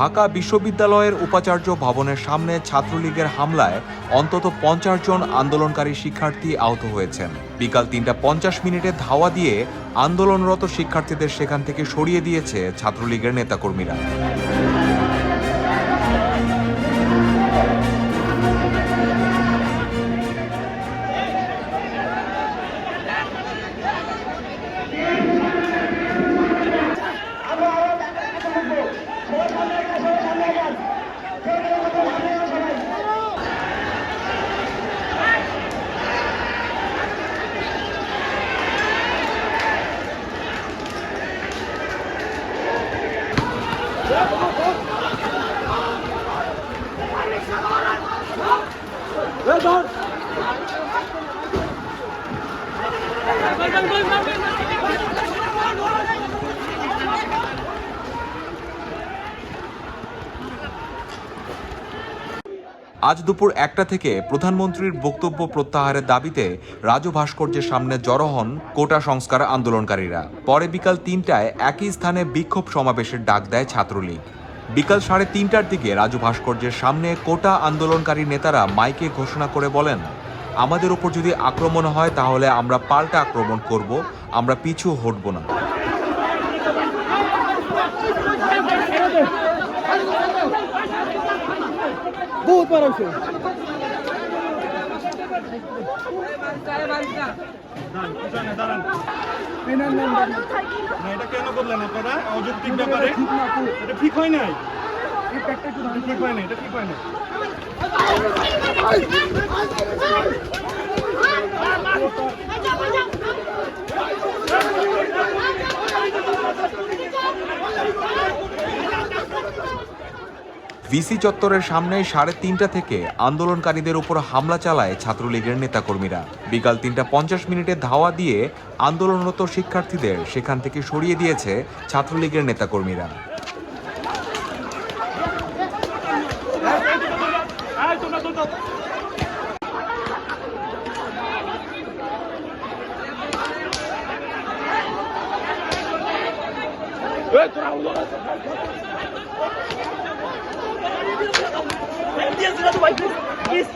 ঢাকা বিশ্ববিদ্যালয়ের উপাচার্য ভবনের সামনে ছাত্রলীগের হামলায় অন্তত 50 জন আন্দোলনকারী শিক্ষার্থী আহত হয়েছেন। বিকাল 3:50 ধাওয়া দিয়ে আন্দোলনরত শিক্ষার্থীদের সেখান থেকে সরিয়ে দিয়েছে ছাত্রলীগের নেতাকর্মীরা। আজ দুপুর 1টা থেকে প্রধানমন্ত্রীর বক্তব্য প্রত্যাহারের দাবিতে রাজু ভাস্কর্যের সামনে জড়ো হন কোটা সংস্কার আন্দোলনকারীরা। পরে বিকাল 3টায় একই স্থানে বিক্ষোভ সমাবেশের ডাক দেয় ছাত্রলীগ। বিকাল 3:30টার দিকে রাজু ভাস্কর্যের সামনে কোটা আন্দোলনকারী নেতারা মাইকে ঘোষণা করে বলেন, আমাদের উপর যদি আক্রমণ হয় তাহলে আমরা পাল্টা আক্রমণ করব, আমরা পিছু হটব না। এটা কেন করলেন আপনারা? অযৌক্তিক ব্যাপারে এটা ঠিক হয় নাই, ঠিক হয় না, এটা ঠিক হয় না। ভিসি চত্বরের সামনে 3:30টা থেকে আন্দোলনকারীদের উপর হামলা চালায় ছাত্রলীগের নেতাকর্মীরা। বিকাল 3:50 ধাওয়া দিয়ে আন্দোলনরত শিক্ষার্থীদের সেখান থেকে সরিয়ে দিয়েছে ছাত্রলীগের নেতাকর্মীরা। Yes,